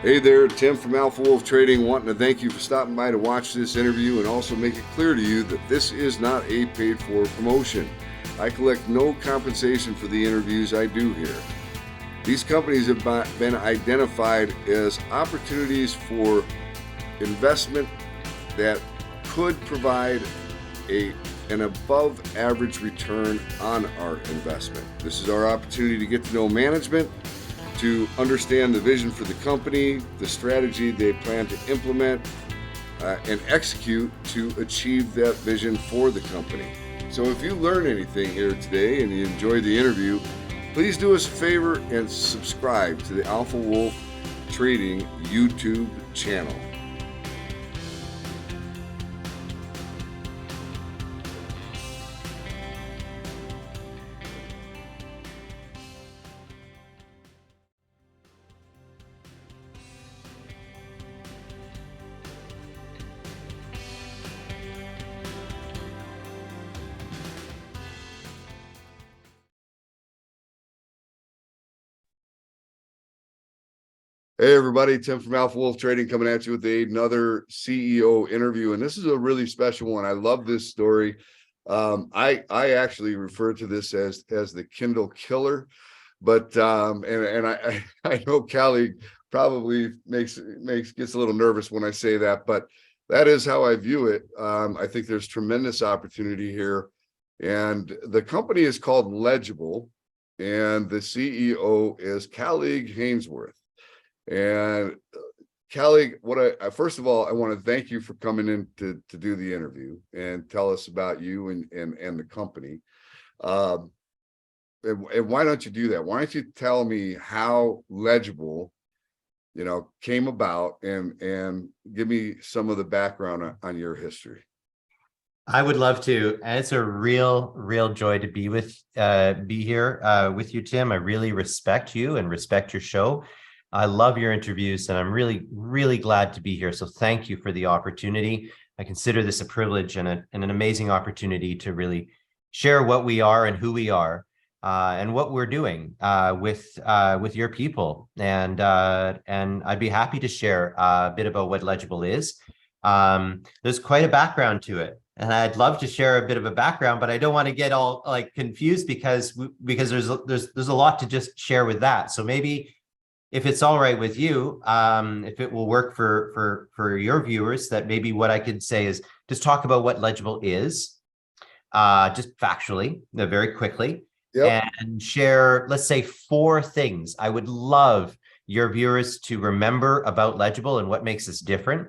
Hey there, Tim from Alpha Wolf Trading, wanting to thank you for stopping by to watch this interview and also make it clear to you that this is not a paid-for promotion. I collect no compensation for the interviews I do here. These companies have been identified as opportunities for investment that could provide an above average return on our investment. This is our opportunity to get to know management, to understand the vision for the company, the strategy they plan to implement, and execute to achieve that vision for the company. So if you learn anything here today and you enjoyed the interview, please do us a favor and subscribe to the Alpha Wolf Trading YouTube channel. Hey everybody, Tim from Alpha Wolf Trading coming at you with another CEO interview, and this is a really special one. I love this story. I actually refer to this as the Kindle killer, but I know Kaleeg probably gets a little nervous when I say that, but that is how I view it. I think there's tremendous opportunity here, and the company is called Legible, and the CEO is Kaleeg Hainsworth. And Kaleeg, first of all, I want to thank you for coming in to do the interview and tell us about you and the company. And why don't you do that? Why don't you tell me how Legible, came about and give me some of the background on your history. I would love to. And it's a real joy to be here with you, Tim. I really respect you and respect your show. I love your interviews, and I'm really glad to be here. So thank you for the opportunity. I consider this a privilege and an amazing opportunity to really share what we are and who we are, and what we're doing with your people. And I'd be happy to share a bit about what Legible is. There's quite a background to it, and I'd love to share a bit of a background, but I don't want to get all confused because there's a lot to just share with that. So maybe, if it's all right with you, if it will work for your viewers, that maybe what I could say is just talk about what Legible is, just factually, very quickly, Yep. and share, let's say, 4 things I would love your viewers to remember about Legible and what makes us different,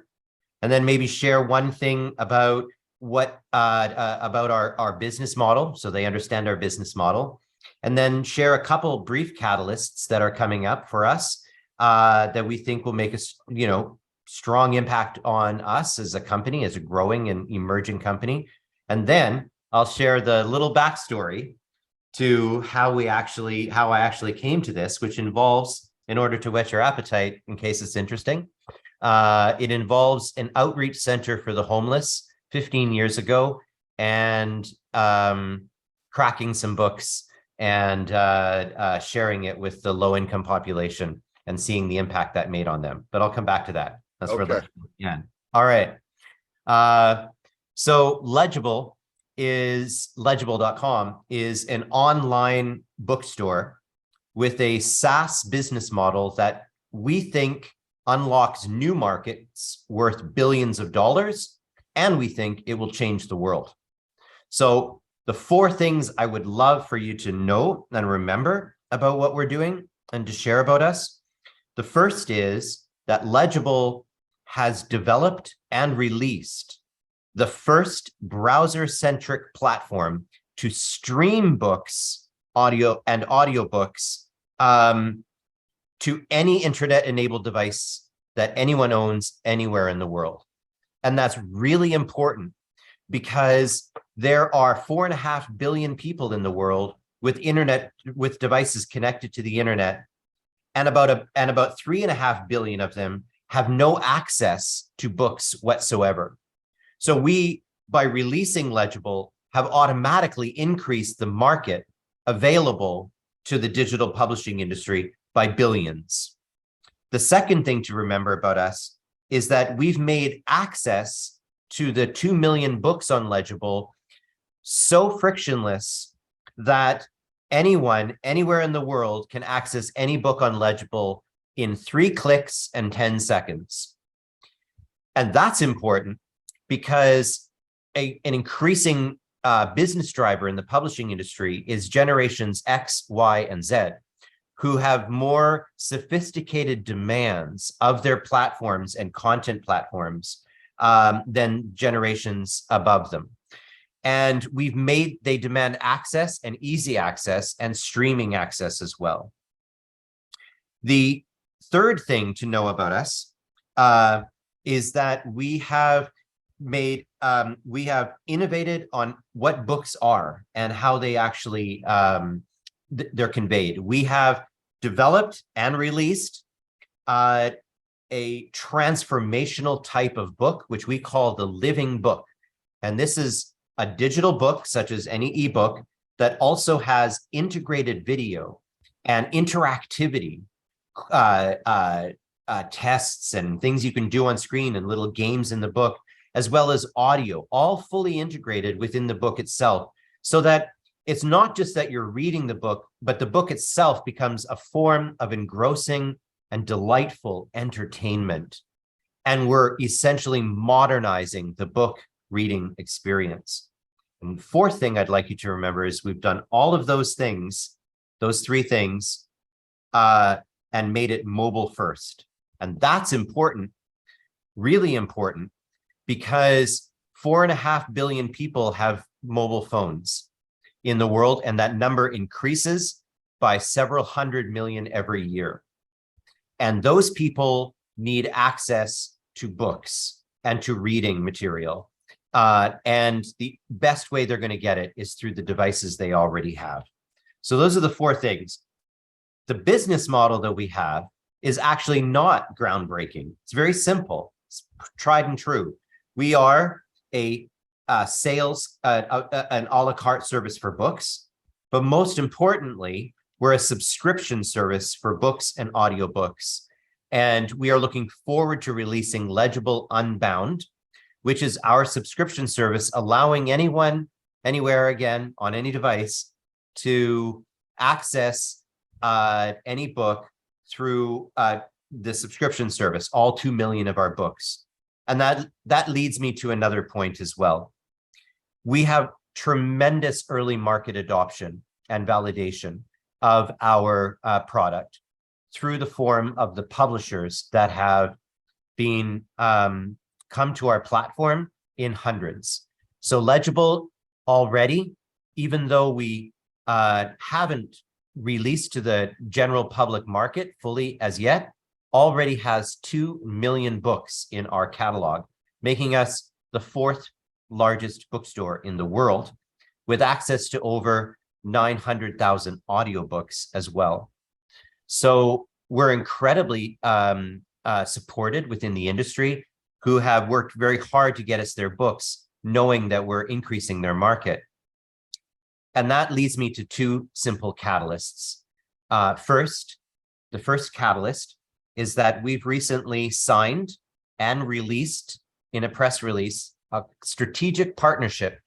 and then maybe share 1 thing about about our business model, so they understand our business model. And then share a couple brief catalysts that are coming up for us that we think will make a strong impact on us as a company, as a growing and emerging company. And then I'll share the little backstory to how I actually came to this, which involves, in order to whet your appetite, in case it's interesting, it involves an outreach center for the homeless 15 years ago, and cracking some books and sharing it with the low-income population and seeing the impact that made on them. But I'll come back to that. That's okay. For yeah. All right. So Legible.com is an online bookstore with a SaaS business model that we think unlocks new markets worth billions of dollars, and we think it will change the world. So the 4 things I would love for you to know and remember about what we're doing and to share about us. The first is that Legible has developed and released the first browser-centric platform to stream books, audio and audiobooks, to any internet-enabled device that anyone owns anywhere in the world. And that's really important because there are 4.5 billion people in the world with devices connected to the internet, and about 3.5 billion of them have no access to books whatsoever. So we, by releasing Legible, have automatically increased the market available to the digital publishing industry by billions. The second thing to remember about us is that we've made access to the 2 million books on Legible so frictionless that anyone, anywhere in the world can access any book on Legible in 3 clicks and 10 seconds. And that's important because an increasing business driver in the publishing industry is generations X, Y, and Z, who have more sophisticated demands of their platforms and content platforms than generations above them. And they demand access and easy access and streaming access as well. The third thing to know about us is that we have innovated on what books are and how they actually they're conveyed. We have developed and released a transformational type of book, which we call the living book. And this is a digital book, such as any ebook, that also has integrated video and interactivity, tests and things you can do on screen and little games in the book, as well as audio, all fully integrated within the book itself, so that it's not just that you're reading the book, but the book itself becomes a form of engrossing and delightful entertainment. And we're essentially modernizing the book reading experience. And fourth thing I'd like you to remember is we've done all of those things, those 3 things, and made it mobile first. And that's important, really important, because 4.5 billion people have mobile phones in the world, and that number increases by several hundred million every year. And those people need access to books and to reading material. And the best way they're going to get it is through the devices they already have. So those are the 4 things. The business model that we have is actually not groundbreaking. It's very simple. It's tried and true. We are an a la carte service for books, but most importantly, we're a subscription service for books and audiobooks. And we are looking forward to releasing Legible Unbound, which is our subscription service, allowing anyone, anywhere, again, on any device, to access any book through the subscription service, all 2 million of our books. And that leads me to another point as well. We have tremendous early market adoption and validation of our product through the form of the publishers that have been come to our platform in hundreds. So Legible already, even though we haven't released to the general public market fully as yet, already has 2 million books in our catalog, making us the 4th largest bookstore in the world, with access to over 900,000 audiobooks as well. So we're incredibly supported within the industry, who have worked very hard to get us their books, knowing that we're increasing their market. And that leads me to 2 simple catalysts. First, the first catalyst is that we've recently signed and released in a press release a strategic partnership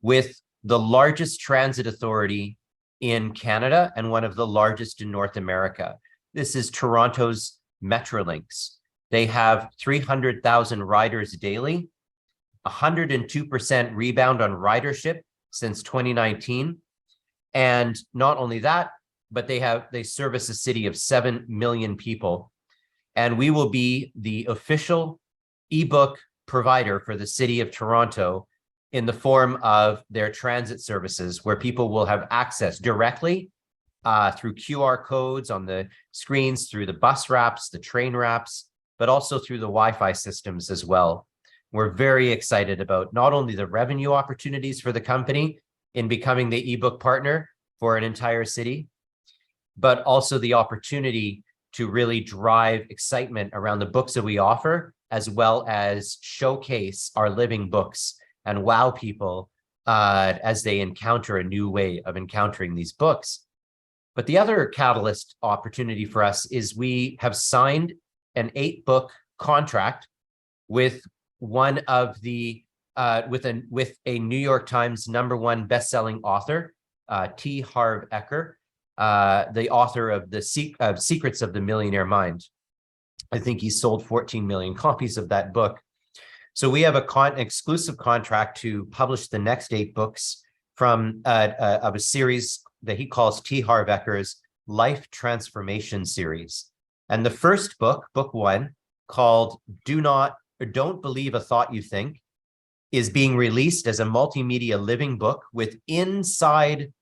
with the largest transit authority in Canada and one of the largest in North America. This is Toronto's Metrolinx. They have 300,000 riders daily, 102% rebound on ridership since 2019. And not only that, but they service a city of 7 million people. And we will be the official ebook provider for the city of Toronto in the form of their transit services, where people will have access directly through QR codes on the screens, through the bus wraps, the train wraps, but also through the Wi-Fi systems as well. We're very excited about not only the revenue opportunities for the company in becoming the ebook partner for an entire city, but also the opportunity to really drive excitement around the books that we offer, as well as showcase our living books and wow people as they encounter a new way of encountering these books. But the other catalyst opportunity for us is we have signed an 8-book contract with one of the with a New York Times #1 best-selling author, T. Harv Eker, the author of Secrets of the Millionaire Mind. I think he sold 14 million copies of that book. So we have an exclusive contract to publish the next 8 books from of a series that he calls T. Harv Eker's Life Transformation Series. And the first book, book 1, called Don't Believe a Thought You Think, is being released as a multimedia living book with inside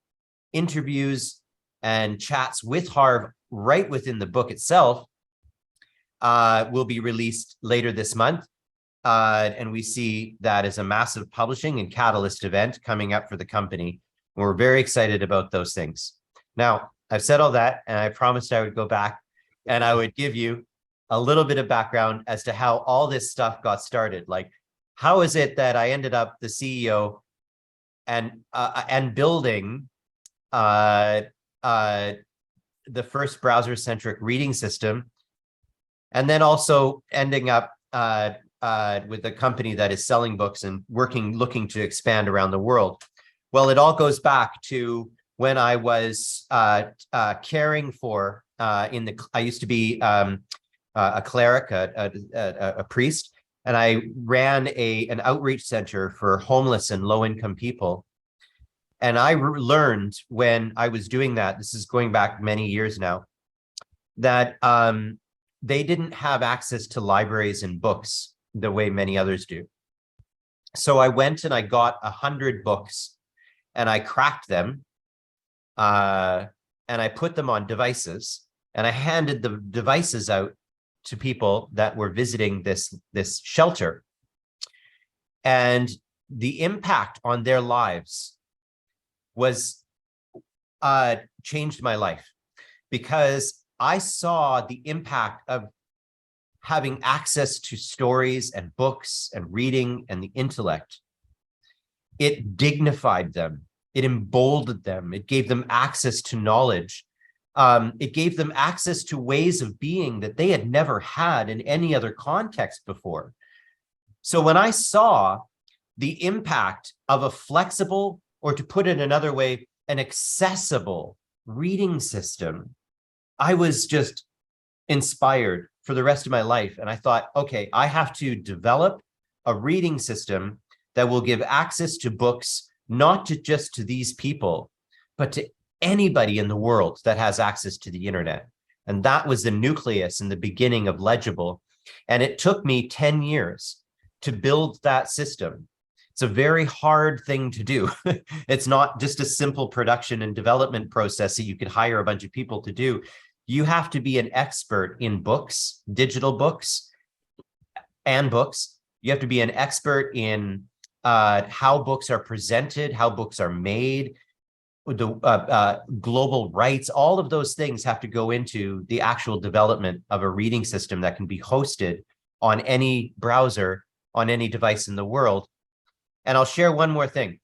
interviews and chats with Harv right within the book itself. Will be released later this month. And we see that as a massive publishing and catalyst event coming up for the company. We're very excited about those things. Now, I've said all that, and I promised I would go back and I would give you a little bit of background as to how all this stuff got started. Like, how is it that I ended up the CEO and building the first browser-centric reading system, and then also ending up with a company that is selling books and looking to expand around the world? Well, it all goes back to when I was caring for I used to be a cleric, a priest, and I ran an outreach center for homeless and low-income people. And I learned when I was doing that, this is going back many years now, that they didn't have access to libraries and books the way many others do. So I went and I got 100 books and I cracked them and I put them on devices, and I handed the devices out to people that were visiting this shelter. And the impact on their lives was changed my life, because I saw the impact of having access to stories and books and reading and the intellect. It dignified them. It emboldened them. It gave them access to knowledge. It gave them access to ways of being that they had never had in any other context before. So when I saw the impact of a flexible, or to put it another way, an accessible reading system, I was just inspired for the rest of my life. And I thought, okay, I have to develop a reading system that will give access to books, not just to these people, but to anybody in the world that has access to the internet. And that was the nucleus in the beginning of Legible. And it took me 10 years to build that system. It's a very hard thing to do. It's not just a simple production and development process that you could hire a bunch of people to do. You have to be an expert in books, digital books and books. You have to be an expert in how books are presented, how books are made, the global rights. All of those things have to go into the actual development of a reading system that can be hosted on any browser, on any device in the world. And I'll share one more thing.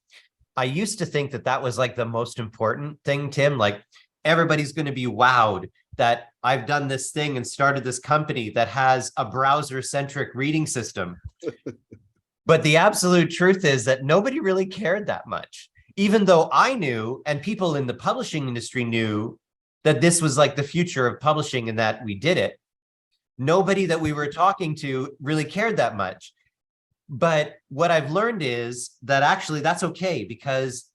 I used to think that that was like the most important thing, Tim. Like, everybody's going to be wowed that I've done this thing and started this company that has a browser-centric reading system. But the absolute truth is that nobody really cared that much, even though I knew, and people in the publishing industry knew, that this was like the future of publishing and that we did it. Nobody that we were talking to really cared that much. But what I've learned is that actually that's okay, because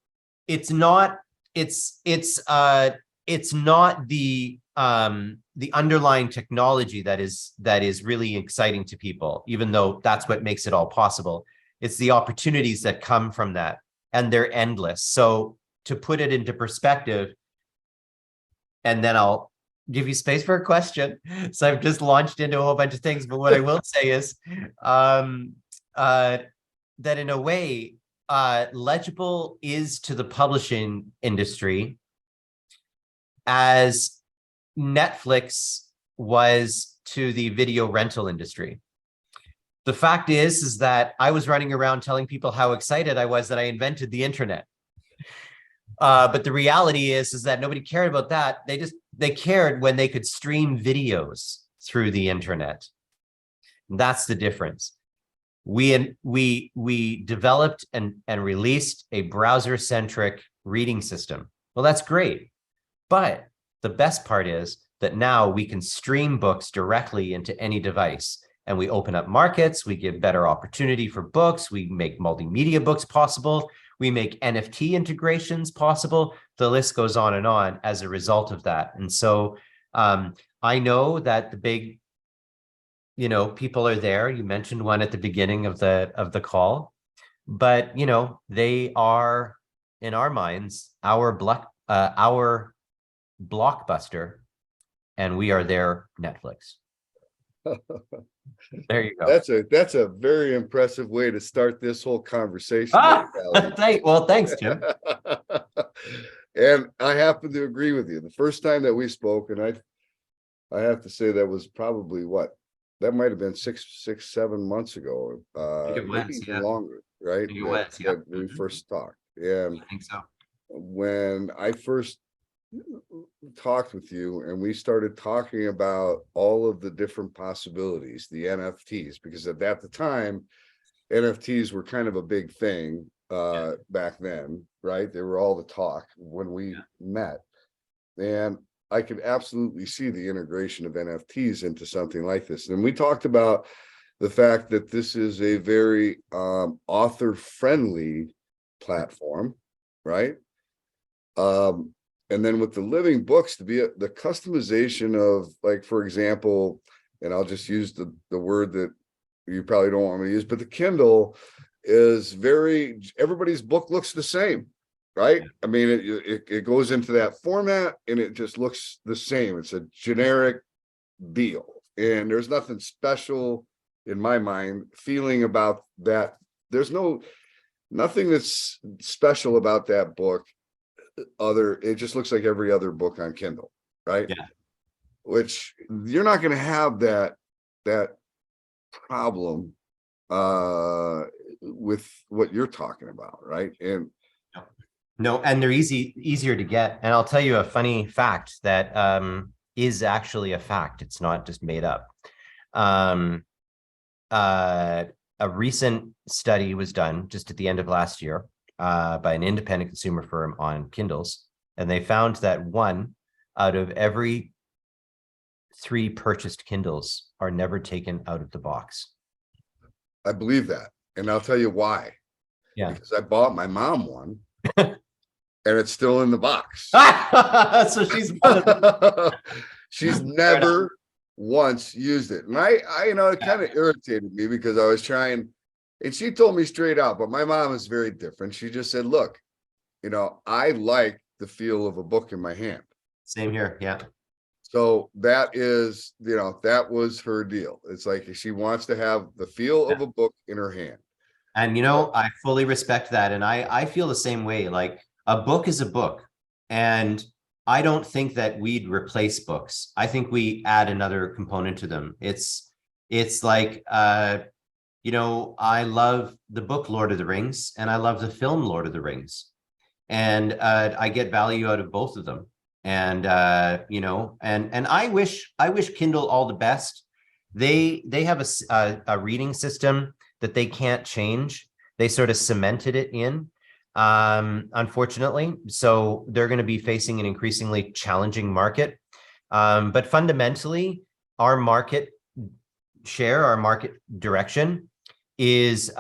it's not the underlying technology that is really exciting to people, even though that's what makes it all possible. It's the opportunities that come from that, and they're endless. So to put it into perspective, and then I'll give you space for a question. So I've just launched into a whole bunch of things, but what I will say is that in a way, Legible is to the publishing industry as Netflix was to the video rental industry. The fact is that I was running around telling people how excited I was that I invented the internet. But the reality is that nobody cared about that. They cared when they could stream videos. through the internet. That's the difference. We developed and released a browser-centric reading system. Well, that's great. But the best part is that now we can stream books directly into any device, and we open up markets, we give better opportunity for books, we make multimedia books possible, we make NFT integrations possible. The list goes on as a result of that. And so I know that the big, people are there. You mentioned one at the beginning of the call, but they are, in our minds, our blockbuster, and we are their Netflix. There you go. That's a very impressive way to start this whole conversation. Thanks, Jim. And I happen to agree with you. The first time that we spoke, and I have to say that was probably that might have been 7 months ago. Maybe even longer, right? That we first talked. And I think so. When I first talked with you and we started talking about all of the different possibilities, the NFTs, because at the time NFTs were kind of a big thing back then, right? They were all the talk when we met, and I could absolutely see the integration of NFTs into something like this. And we talked about the fact that this is a very author friendly platform, right? And then with the living books, to be the customization of, like, for example, and I'll just use the word that you probably don't want me to use, but the Kindle is everybody's book looks the same, right? I mean, it goes into that format and it just looks the same. It's a generic deal. And there's nothing special in my mind feeling about that. There's nothing that's special about that book. It just looks like every other book on Kindle, right? Yeah. Which you're not going to have that problem with what you're talking about, right? And no, and they're easier to get. And I'll tell you a funny fact that is actually a fact. It's not just made up. A recent study was done just at the end of last year by an independent consumer firm on Kindles, and they found that 1 out of every 3 purchased Kindles are never taken out of the box. I believe that, and I'll tell you why. Yeah, because I bought my mom one, and it's still in the box. So she's never once used it, and I it kind of irritated me because I was trying. And she told me straight out, but my mom is very different. She just said, look, I like the feel of a book in my hand. Same here. Yeah. So that is, that was her deal. It's like she wants to have the feel of a book in her hand. And, I fully respect that. And I feel the same way. Like, a book is a book. And I don't think that we'd replace books. I think we add another component to them. It's like, I love the book Lord of the Rings, and I love the film Lord of the Rings, and I get value out of both of them. And and I wish Kindle all the best. They have a reading system that they can't change. They sort of cemented it in, unfortunately. So they're going to be facing an increasingly challenging market. But fundamentally, our market share, our market direction is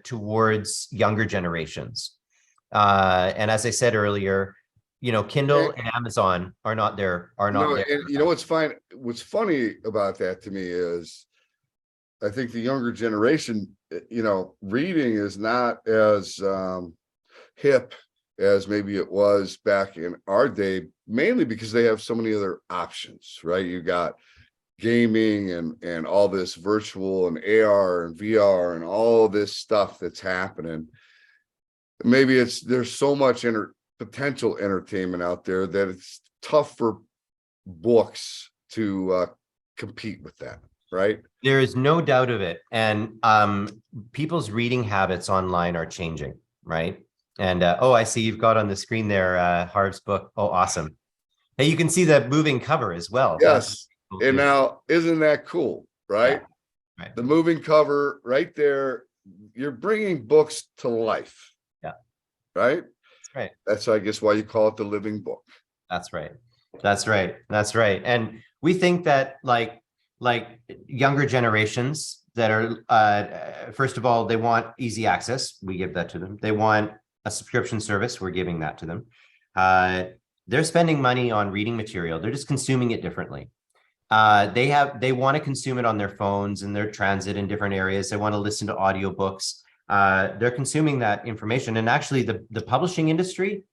towards younger generations. And as I said earlier, Kindle and Amazon are not there. And what's funny about that to me is I think the younger generation, reading is not as hip as maybe it was back in our day, mainly because they have so many other options, right? You got gaming and all this virtual and AR and VR and all this stuff that's happening. Maybe there's so much potential entertainment out there that it's tough for books to compete with that, right? There is no doubt of it. And people's reading habits online are changing, right? And I see you've got on the screen there Harv's book. Oh, awesome. Hey, you can see the moving cover as well. Yes. And now, isn't that cool, right? Yeah, right. The moving cover right there, you're bringing books to life. Yeah. Right. That's right. That's, I guess, why you call it the living book. That's right. That's right. That's right. And we think that like younger generations that are, first of all, they want easy access. We give that to them. They want a subscription service. We're giving that to them. They're spending money on reading material. They're just consuming it differently. They want to consume it on their phones and their transit in different areas. They want to listen to audiobooks. They're consuming that information. And actually the publishing industry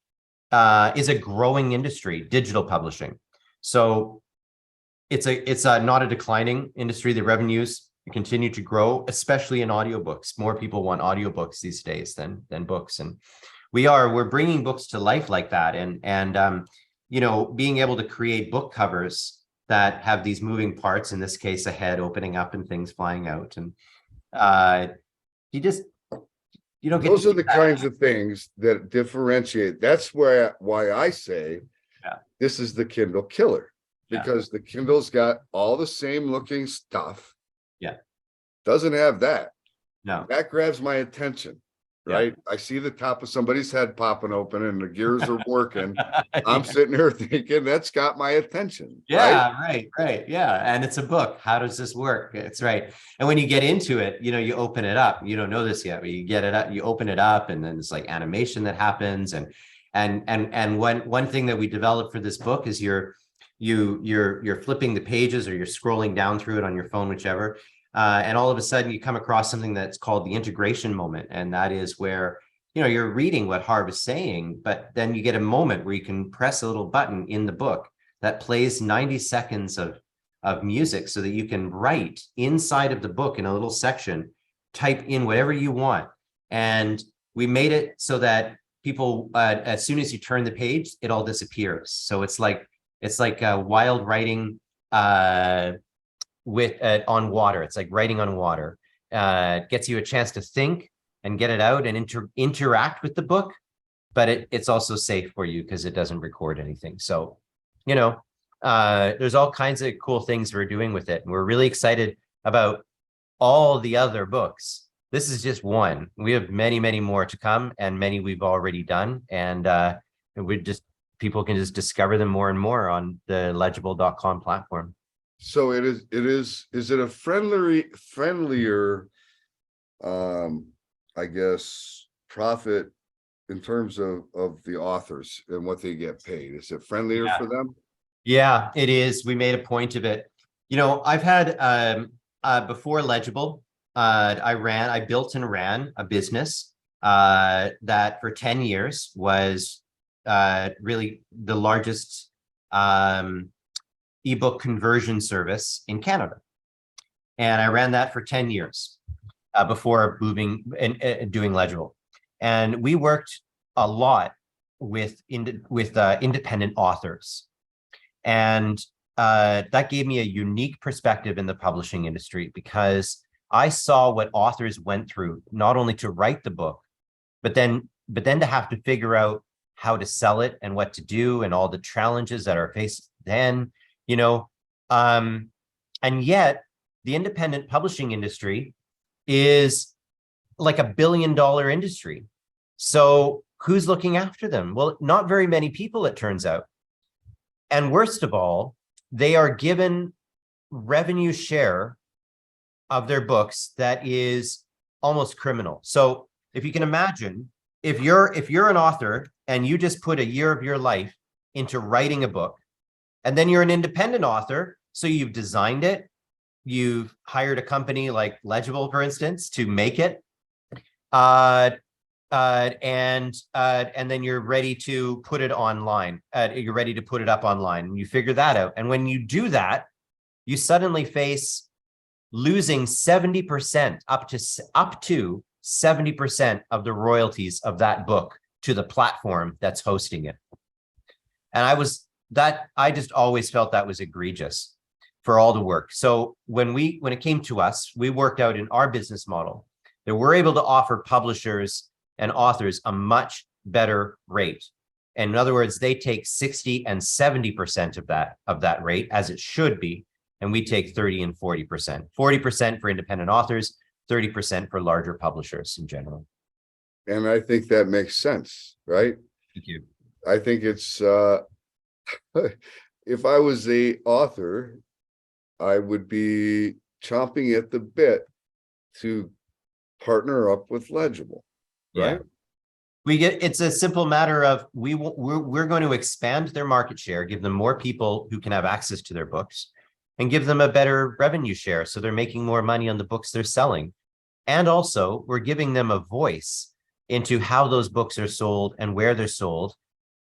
is a growing industry, digital publishing. So it's not a declining industry. The revenues continue to grow, especially in audiobooks. More people want audiobooks these days than books. And we're bringing books to life like that. And you know, being able to create book covers that have these moving parts, in this case, a head opening up and things flying out. And you don't get Those are the kinds of things that differentiate. That's why I say this is the Kindle killer, because the Kindle's got all the same looking stuff. Yeah. Doesn't have that. No. That grabs my attention, right? Yeah. I see the top of somebody's head popping open and the gears are working. I'm sitting here thinking that's got my attention. Yeah, right. Yeah. And it's a book. How does this work? It's right. And when you get into it, you know, you open it up. You don't know this yet, but you get it up, you open it up, and then it's like animation that happens. And one thing that we developed for this book is you're flipping the pages, or you're scrolling down through it on your phone, whichever. And all of a sudden you come across something that's called the integration moment. And that is where, you know, you're reading what Harv is saying, but then you get a moment where you can press a little button in the book that plays 90 seconds of music, so that you can write inside of the book in a little section, type in whatever you want. And we made it so that people, as soon as you turn the page, it all disappears. So it's like wild writing on water. It's like writing on water. It gets you a chance to think and get it out and interact with the book, but it's also safe for you because it doesn't record anything. So, you know, there's all kinds of cool things we're doing with it. And we're really excited about all the other books. This is just one. We have many, many more to come, and many we've already done. And people can just discover them more and more on the legible.com platform. So is it a friendlier, I guess, profit in terms of the authors and what they get paid? Is it friendlier for them? Yeah, it is. We made a point of it. You know, I've had before Legible, I built and ran a business that for 10 years was really the largest ebook conversion service in Canada. And I ran that for 10 years before moving and doing Legible. And we worked a lot with independent authors. And that gave me a unique perspective in the publishing industry, because I saw what authors went through, not only to write the book, but then to have to figure out how to sell it and what to do, and all the challenges that are faced then, you know. And yet the independent publishing industry is like $1 billion industry. So who's looking after them? Well, not very many people, it turns out. And worst of all, they are given revenue share of their books that is almost criminal. So if you can imagine, if you're an author and you just put a year of your life into writing a book, and then you're an independent author, so you've designed it, you've hired a company like Legible, for instance, to make it, and then you're ready to put it online. You're ready to put it up online, and you figure that out. And when you do that, you suddenly face losing 70%, up to 70% of the royalties of that book to the platform that's hosting it. And I just always felt that was egregious for all the work. So when it came to us, we worked out in our business model that we're able to offer publishers and authors a much better rate. And in other words, they take 60 and 70% of that rate, as it should be. and we take 30 and 40%. 40% for independent authors, 30% for larger publishers in general. And I think that makes sense, right? Thank you. I think it's if I was a author, I would be chomping at the bit to partner up with Legible, right? Yeah. It's a simple matter of we're going to expand their market share, give them more people who can have access to their books, and give them a better revenue share, so they're making more money on the books they're selling. And also, we're giving them a voice into how those books are sold and where they're sold.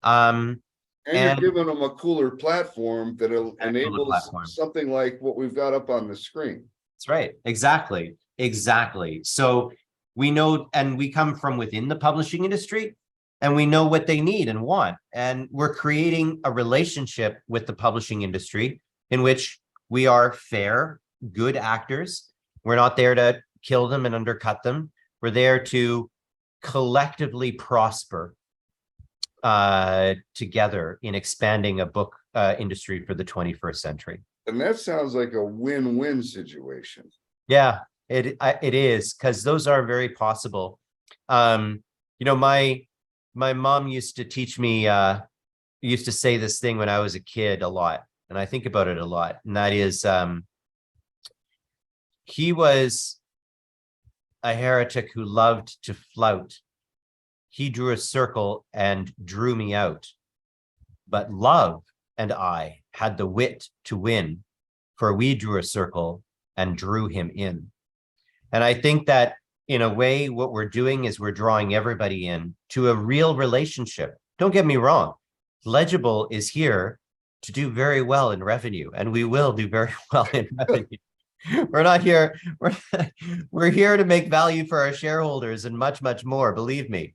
And you're giving them a cooler platform that enables something like what we've got up on the screen. That's right. Exactly. Exactly. So we know, and we come from within the publishing industry, and we know what they need and want. And we're creating a relationship with the publishing industry in which we are fair, good actors. We're not there to kill them and undercut them. We're there to collectively prosper together in expanding a book industry for the 21st century. And that sounds like a win-win situation. Yeah, it is, because those are very possible. You know, my mom used to teach me, used to say this thing when I was a kid a lot, and I think about it a lot, and that is, he was a heretic who loved to flout. He drew a circle and drew me out. But love and I had the wit to win, for we drew a circle and drew him in. And I think that in a way, what we're doing is we're drawing everybody in to a real relationship. Don't get me wrong. Legible is here to do very well in revenue, and we will do very well in revenue. We're not here. We're here to make value for our shareholders and much, much more, believe me.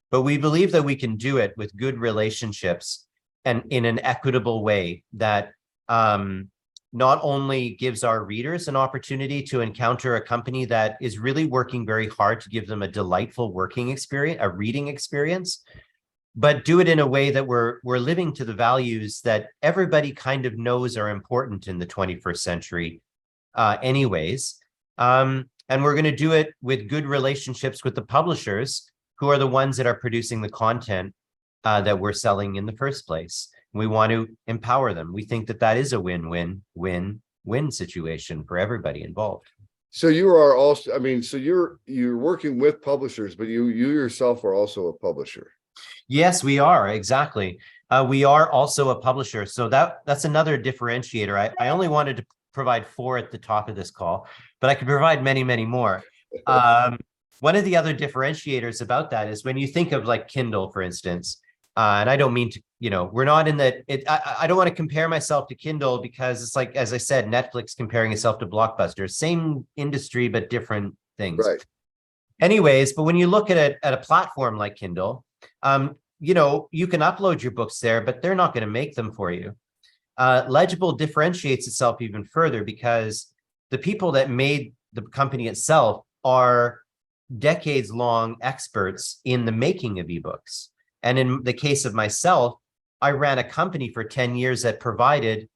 But we believe that we can do it with good relationships and in an equitable way that not only gives our readers an opportunity to encounter a company that is really working very hard to give them a delightful working experience, a reading experience, but do it in a way that we're living to the values that everybody kind of knows are important in the 21st century anyways. And we're going to do it with good relationships with the publishers, who are the ones that are producing the content that we're selling in the first place. We want to empower them. We think that that is a win-win-win situation for everybody involved. So you are also, I mean, so you're working with publishers, but you yourself are also a publisher. Yes, we are. Exactly. We are also a publisher. So that's another differentiator. I only wanted to provide 4 at the top of this call, but I could provide many, many more. One of the other differentiators about that is when you think of like Kindle, for instance, and I don't mean to, you know, we're not in the, I don't want to compare myself to Kindle, because it's like, as I said, Netflix comparing itself to Blockbuster, same industry, but different things. Right. Anyways, but when you look at a platform like Kindle, you know, you can upload your books there, but they're not going to make them for you. Legible differentiates itself even further because the people that made the company itself are decades-long experts in the making of ebooks. And in the case of myself, I ran a company for 10 years that provided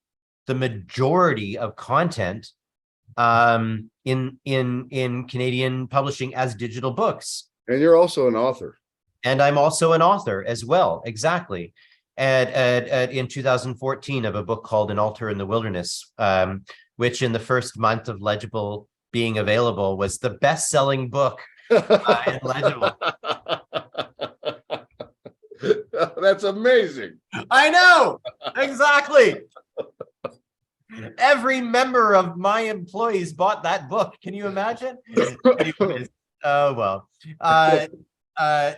the majority of content in Canadian publishing as digital books. And you're also an author. And I'm also an author as well. Exactly. In 2014 of a book called An Altar in the Wilderness, which in the first month of Legible being available was the best-selling book in Legible. That's amazing. I know, exactly. Every member of my employees bought that book. Can you imagine? Anyways, oh, well.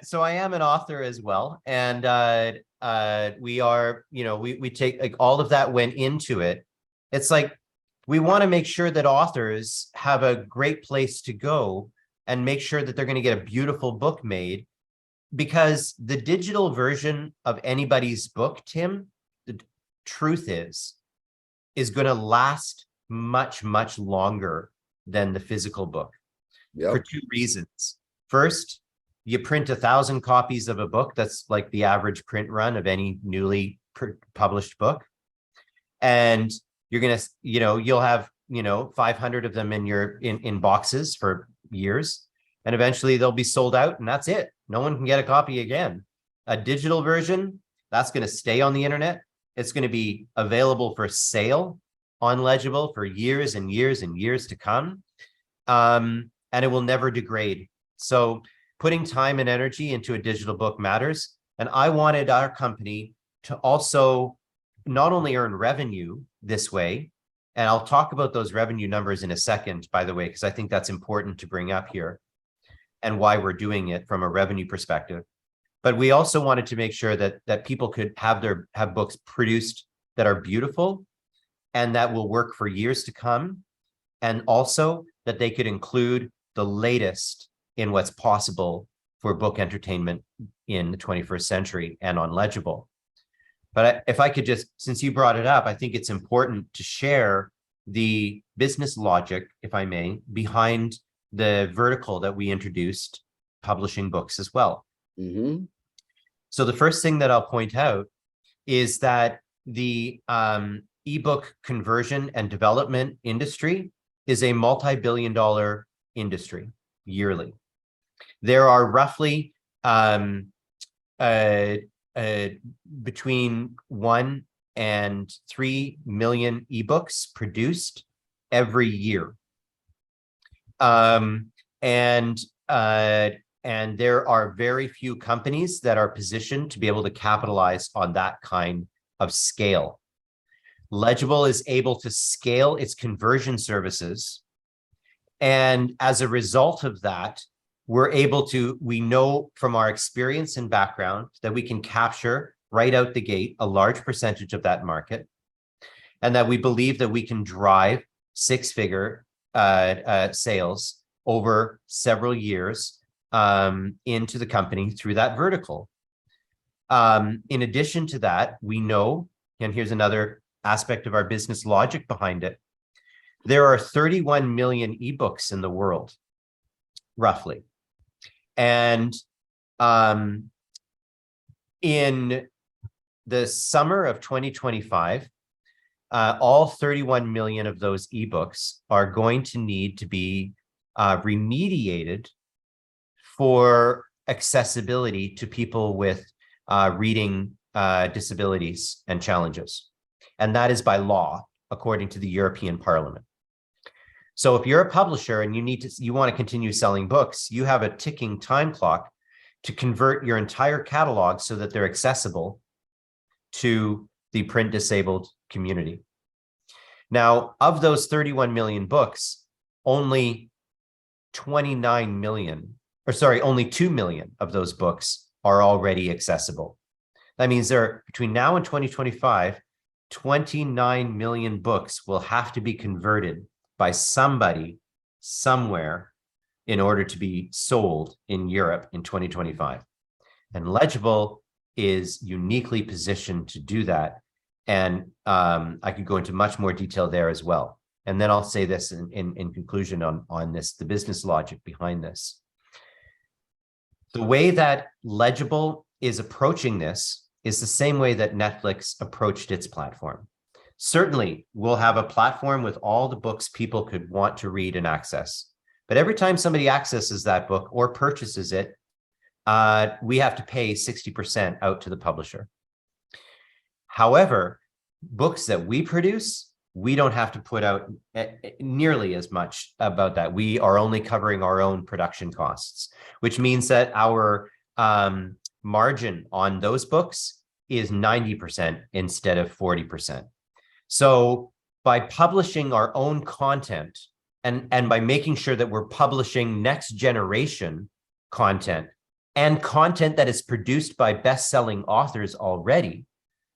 So I am an author as well. And we are, you know, we take, like, all of that went into it. It's like, we want to make sure that authors have a great place to go and make sure that they're going to get a beautiful book made, because the digital version of anybody's book, Tim, the truth is going to last much, much longer than the physical book. Yep. For 2 reasons. First, you print 1,000 copies of a book. That's like the average print run of any newly published book. And You're going to, you'll have, 500 of them in boxes for years, and eventually they'll be sold out, and that's it. No one can get a copy again. A digital version, that's going to stay on the internet. It's going to be available for sale on Legible for years and years and years to come. And it will never degrade. So putting time and energy into a digital book matters. And I wanted our company to also not only earn revenue this way, and I'll talk about those revenue numbers in a second, by the way, because I think that's important to bring up here and why we're doing it from a revenue perspective. But we also wanted to make sure that people could have books produced that are beautiful and that will work for years to come, and also that they could include the latest in what's possible for book entertainment in the 21st century and on Legible. But if I could just, since you brought it up, I think it's important to share the business logic, if I may, behind the vertical that we introduced, publishing books as well. Mm-hmm. So the first thing that I'll point out is that the ebook conversion and development industry is a multi-billion-dollar industry yearly. There are roughly between 1 and 3 million ebooks produced every year. And there are very few companies that are positioned to be able to capitalize on that kind of scale. Legible is able to scale its conversion services. And as a result of that, we know from our experience and background that we can capture right out the gate a large percentage of that market, and that we believe that we can drive six-figure sales over several years into the company through that vertical. In addition to that, we know, and here's another aspect of our business logic behind it, there are 31 million ebooks in the world, roughly. And in the summer of 2025, all 31 million of those ebooks are going to need to be remediated for accessibility to people with reading disabilities and challenges. And that is by law, according to the European Parliament. So if you're a publisher and you want to continue selling books, you have a ticking time clock to convert your entire catalog so that they're accessible to the print disabled community. Now, of those 31 million books, only 29 million, or sorry, only 2 million of those books are already accessible. That means between now and 2025, 29 million books will have to be converted by somebody somewhere in order to be sold in Europe in 2025. And Legible is uniquely positioned to do that. And I could go into much more detail there as well. And then I'll say this in conclusion on this, the business logic behind this. The way that Legible is approaching this is the same way that Netflix approached its platform. Certainly, we'll have a platform with all the books people could want to read and access. But every time somebody accesses that book or purchases it, we have to pay 60% out to the publisher. However, books that we produce, we don't have to put out nearly as much about that. We are only covering our own production costs, which means that our margin on those books is 90% instead of 40%. So by publishing our own content and by making sure that we're publishing next generation content and content that is produced by best-selling authors already,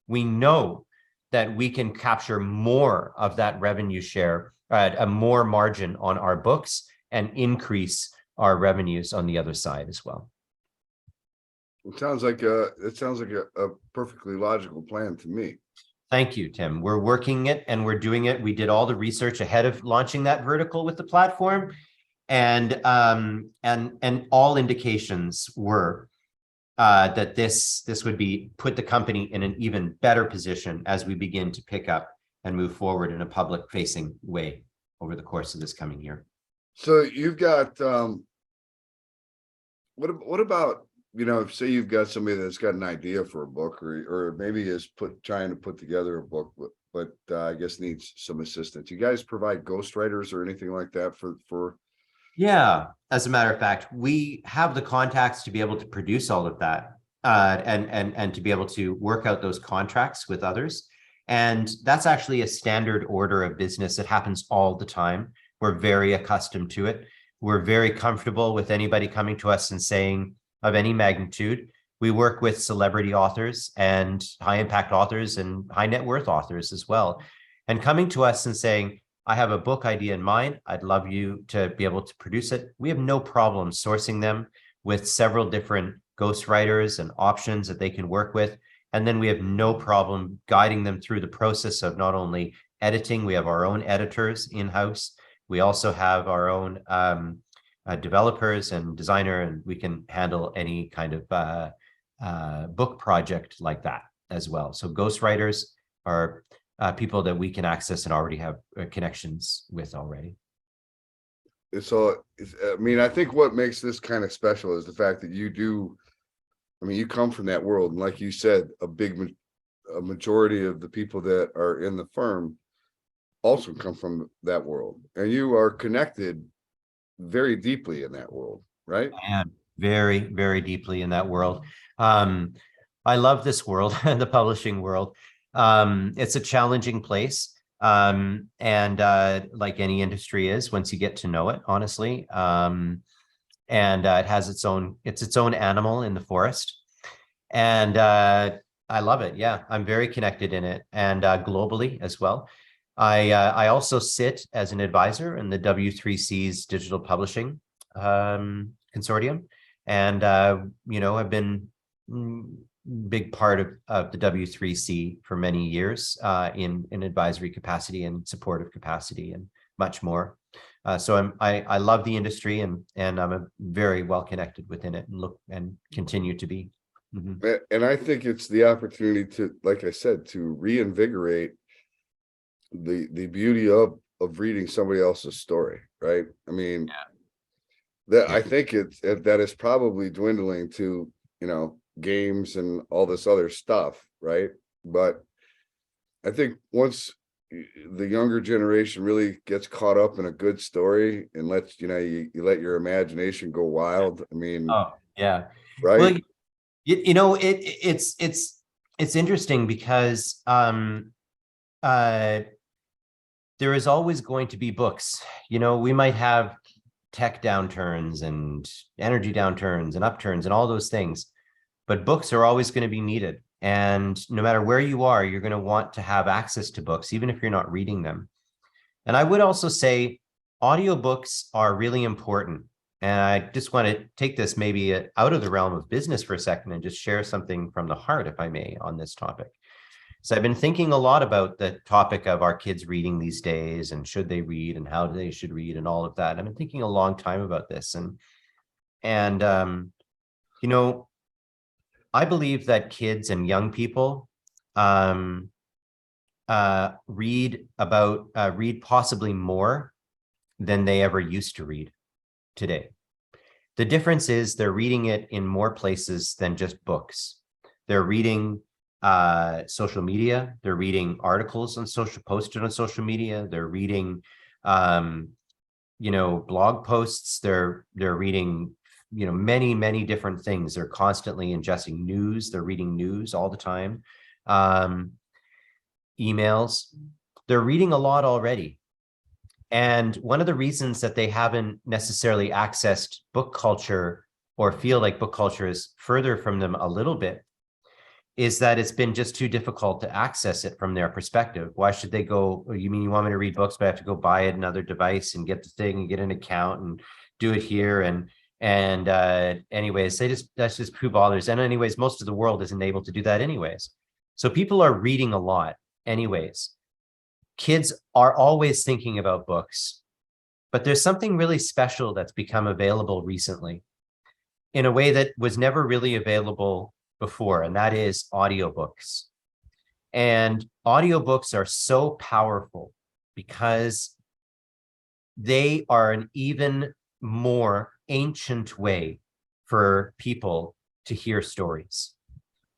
we know that we can capture more of that revenue share, a more margin on our books, and increase our revenues on the other side as well. It sounds like a perfectly logical plan to me. Thank you, Tim. We're working it and we're doing it. We did all the research ahead of launching that vertical with the platform, and all indications were that this would put the company in an even better position as we begin to pick up and move forward in a public facing way over the course of this coming year. So you've got what about, you know, say you've got somebody that's got an idea for a book, or maybe is trying to put together a book, but I guess needs some assistance. You guys provide ghostwriters or anything like that for Yeah, as a matter of fact, we have the contacts to be able to produce all of that, and to be able to work out those contracts with others. And that's actually a standard order of business. It happens all the time. We're very accustomed to it. We're very comfortable with anybody coming to us and saying, of any magnitude. We work with celebrity authors and high impact authors and high net worth authors as well. And coming to us and saying, I have a book idea in mind. I'd love you to be able to produce it. We have no problem sourcing them with several different ghostwriters and options that they can work with. And then we have no problem guiding them through the process of not only editing, we have our own editors in-house. We also have our own developers and designer, and we can handle any kind of book project like that as well. So ghostwriters are people that we can access and already have connections with already. So, I mean, I think what makes this kind of special is the fact that you come from that world. And like you said, a majority of the people that are in the firm also come from that world. And you are connected very deeply in that world, right? And very, very deeply in that world. I love this world, the publishing world. It's a challenging place. And like any industry is, once you get to know it, honestly. And it has its own animal in the forest. And I love it. Yeah, I'm very connected in it, and globally as well. I also sit as an advisor in the W3C's digital publishing consortium, and I've been big part of the W3C for many years in advisory capacity and supportive capacity and much more. So I love the industry, and I'm very well connected within it, and continue to be. Mm-hmm. And I think it's the opportunity to, like I said, to reinvigorate the beauty of reading somebody else's story, right? I mean, I think that is probably dwindling to, games and all this other stuff, right? But I think once the younger generation really gets caught up in a good story and lets you let your imagination go wild. I mean, oh yeah, right? Well, it's interesting because there is always going to be books. We might have tech downturns and energy downturns and upturns and all those things, but books are always going to be needed. And no matter where you are, you're going to want to have access to books, even if you're not reading them. And I would also say audiobooks are really important. And I just want to take this maybe out of the realm of business for a second and just share something from the heart, if I may, on this topic. So I've been thinking a lot about the topic of our kids reading these days, and should they read, and how they should read, and all of that. I've been thinking a long time about this, and I believe that kids and young people read possibly more than they ever used to read today. The difference is they're reading it in more places than just books. They're reading social media. They're reading articles posted on social media. They're reading, blog posts. They're reading, many, many different things. They're constantly ingesting news. They're reading news all the time. Emails. They're reading a lot already. And one of the reasons that they haven't necessarily accessed book culture, or feel like book culture is further from them a little bit, is that it's been just too difficult to access it from their perspective. Why should they go, oh, you mean you want me to read books, but I have to go buy another device and get the thing and get an account and do it here? And anyways, that's just who bothers. And anyways, most of the world isn't able to do that anyways. So people are reading a lot anyways. Kids are always thinking about books, but there's something really special that's become available recently in a way that was never really available before, and that is audiobooks. And audiobooks are so powerful because they are an even more ancient way for people to hear stories.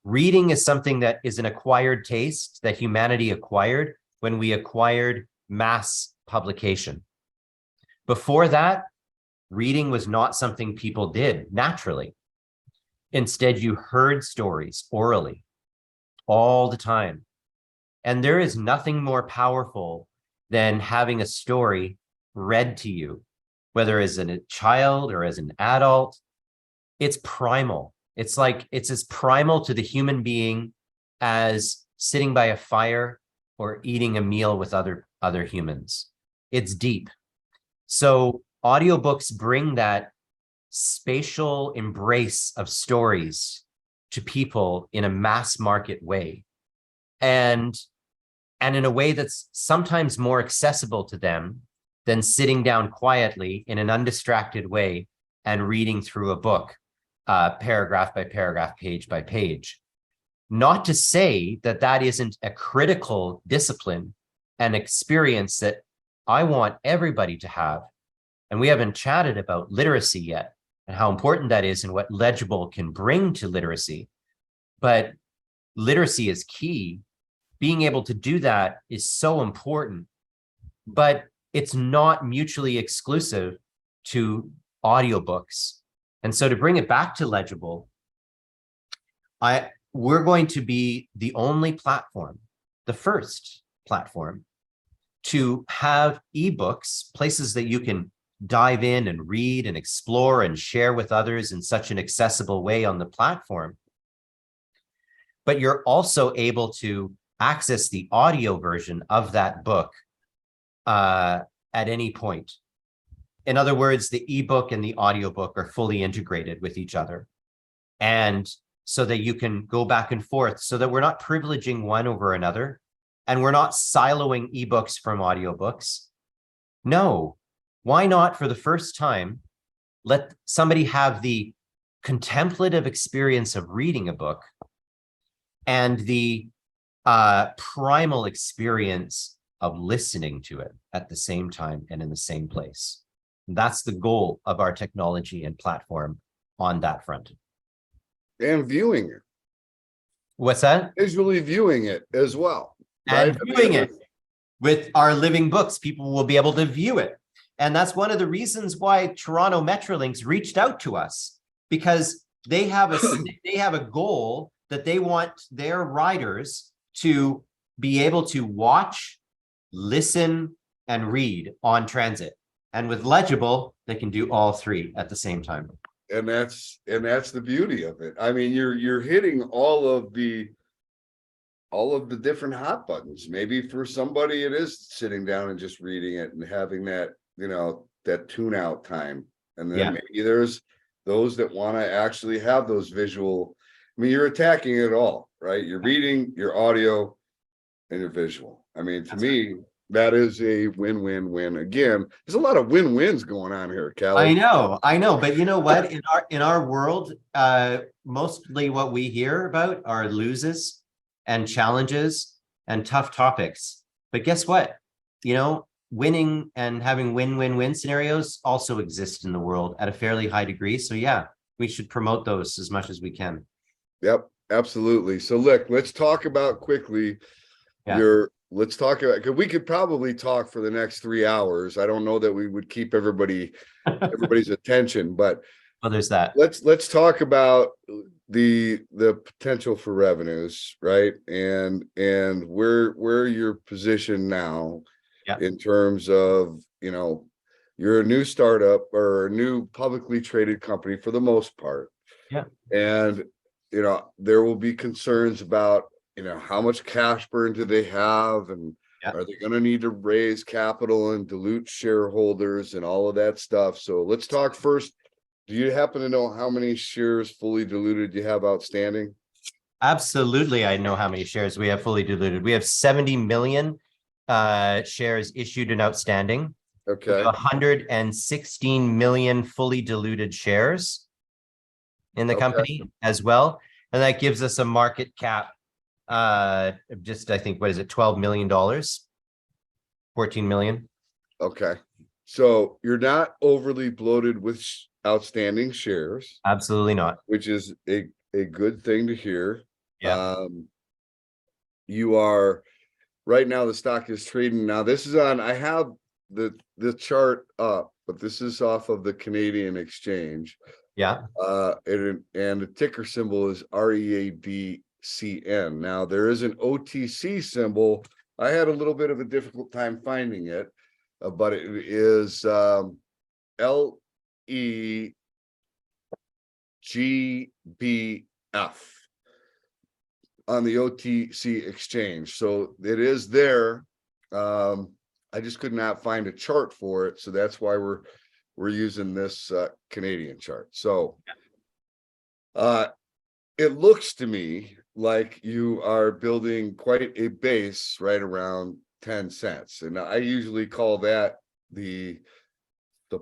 Reading is something that is an acquired taste that humanity acquired when we acquired mass publication. Before that, reading was not something people did naturally. Instead, you heard stories orally all the time. And there is nothing more powerful than having a story read to you, whether as a child or as an adult. It's primal. It's like, it's as primal to the human being as sitting by a fire or eating a meal with other humans. It's deep. So audiobooks bring that spatial embrace of stories to people in a mass market way. And in a way that's sometimes more accessible to them than sitting down quietly in an undistracted way and reading through a book, paragraph by paragraph, page by page. Not to say that that isn't a critical discipline and experience that I want everybody to have. And we haven't chatted about literacy yet and how important that is and what Legible can bring to literacy. But literacy is key. Being able to do that is so important, but it's not mutually exclusive to audiobooks. And so to bring it back to Legible, we're going to be the only platform, the first platform, to have ebooks, places that you can dive in and read and explore and share with others in such an accessible way on the platform. But you're also able to access the audio version of that book at any point. In other words, the ebook and the audiobook are fully integrated with each other. And so that you can go back and forth so that we're not privileging one over another and we're not siloing ebooks from audiobooks. No, why not for the first time, let somebody have the contemplative experience of reading a book and the primal experience of listening to it at the same time and in the same place. That's the goal of our technology and platform on that front. And viewing it. What's that? Visually viewing it as well. And right? viewing it with our living books, people will be able to view it. And that's one of the reasons why Toronto Metrolinx reached out to us, because they have a goal that they want their riders to be able to watch, listen, and read on transit. And with Legible, they can do all three at the same time. And that's the beauty of it. I mean, you're hitting all of the different hot buttons. Maybe for somebody it is sitting down and just reading it and having that, that tune out time. And then maybe there's those that want to actually have those visual. I mean, you're attacking it all, right? You're reading, your audio, and your visual. I mean, to me, that is a win-win-win. Again, there's a lot of win-wins going on here, Kalleg. I know, but you know what? In our world, mostly what we hear about are loses and challenges and tough topics. But guess what? Winning and having win-win-win scenarios also exist in the world at a fairly high degree. So yeah, we should promote those as much as we can. Yep, absolutely. So look, let's talk about quickly let's talk about, because we could probably talk for the next 3 hours. I don't know that we would keep everybody's attention, but there's that. Let's talk about the potential for revenues, right? And where you're positioned now in terms of, you're a new startup or a new publicly traded company for the most part. Yeah. And, there will be concerns about, how much cash burn do they have? And are they going to need to raise capital and dilute shareholders and all of that stuff? So let's talk first. Do you happen to know how many shares fully diluted you have outstanding? Absolutely. I know how many shares we have fully diluted. We have 70 million shares issued and outstanding. Okay. 116 million fully diluted shares in the company as well. And that gives us a market cap Just, I think, what is it, $12 million, 14 million. Okay. So you're not overly bloated with outstanding shares, Absolutely not. which is a good thing to hear. Yeah. You are right now, the stock is trading. Now, this is on, I have the chart up, but this is off of the Canadian exchange. Yeah. And the ticker symbol is READCN. Now, there is an OTC symbol. I had a little bit of a difficult time finding it, but it is LEGBF on the OTC exchange. So it is there. I just could not find a chart for it. So that's why we're using this Canadian chart. So it looks to me like you are building quite a base right around 10 cents. And I usually call that the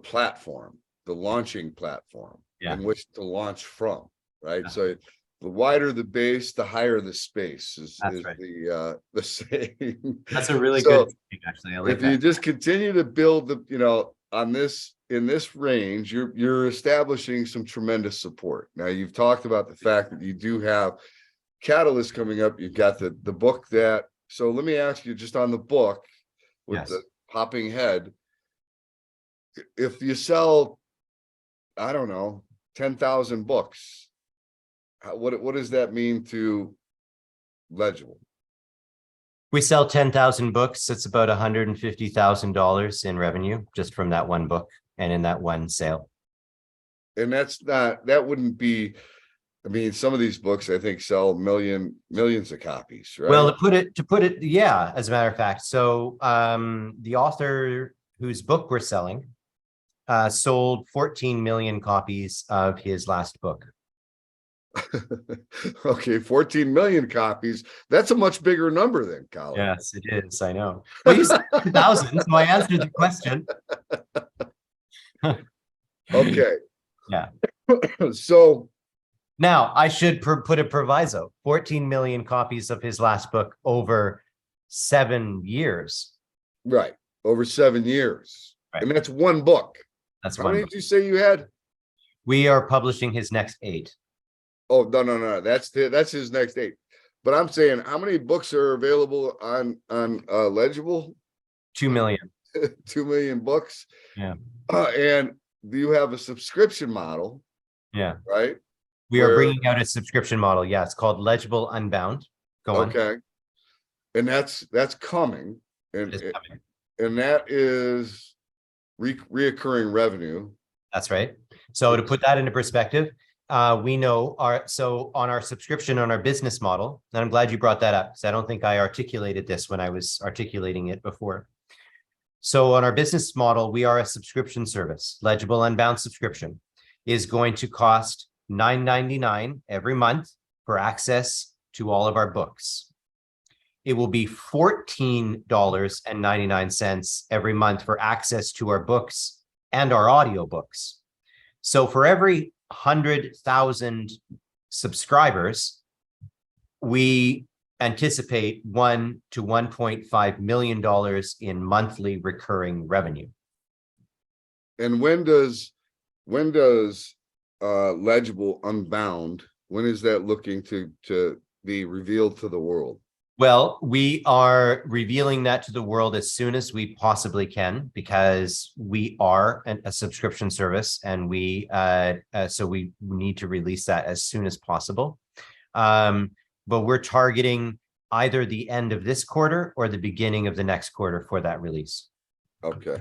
platform, the launching platform in which to launch from, right? Yeah. So the wider the base, the higher the space is Right. the saying. That's a really So good thing, actually. I like if that. you just continue to build the, on this, in this range, you're establishing some tremendous support. Now, you've talked about the fact that you do have catalysts coming up. You've got the book so let me ask you, just on the book with the popping head, if you sell, I don't know, 10,000 books, what does that mean to Legible? We sell 10,000 books. It's about $150,000 in revenue just from that one book and in that one sale. And that wouldn't be, I mean, some of these books I think sell millions of copies, right? Well, to put it, yeah, as a matter of fact. So the author whose book we're selling sold 14 million copies of his last book. Okay, 14 million copies. That's a much bigger number than Kalleg. Yes, it is. I know. Well, you said 10,000, so I answered the question. Okay. Yeah. So now I should put a proviso: 14 million copies of his last book over 7 years. Right, over 7 years, Right. And that's one book. That's how one many book. did you say you had? We are publishing his next 8. Oh, no. That's his next 8. But I'm saying, how many books are available on Legible? 2 million. 2 million books. Yeah. And do you have a subscription model? Yeah. Right. We are bringing out a subscription model. Yeah, it's called Legible Unbound. Go on. Okay. And that's coming. And that is reoccurring revenue. That's right. So to put that into perspective, we know on our subscription, on our business model, and I'm glad you brought that up because I don't think I articulated this when I was articulating it before. So on our business model, we are a subscription service. Legible Unbound subscription is going to cost $9.99 every month for access to all of our books. It will be $14.99 every month for access to our books and our audiobooks. So for every 100,000 subscribers, we anticipate $1 to $1.5 million in monthly recurring revenue. And when does Legible Unbound, when is that looking to be revealed to the world? Well, we are revealing that to the world as soon as we possibly can, because we are a subscription service, and so we need to release that as soon as possible. But we're targeting either the end of this quarter or the beginning of the next quarter for that release. Okay.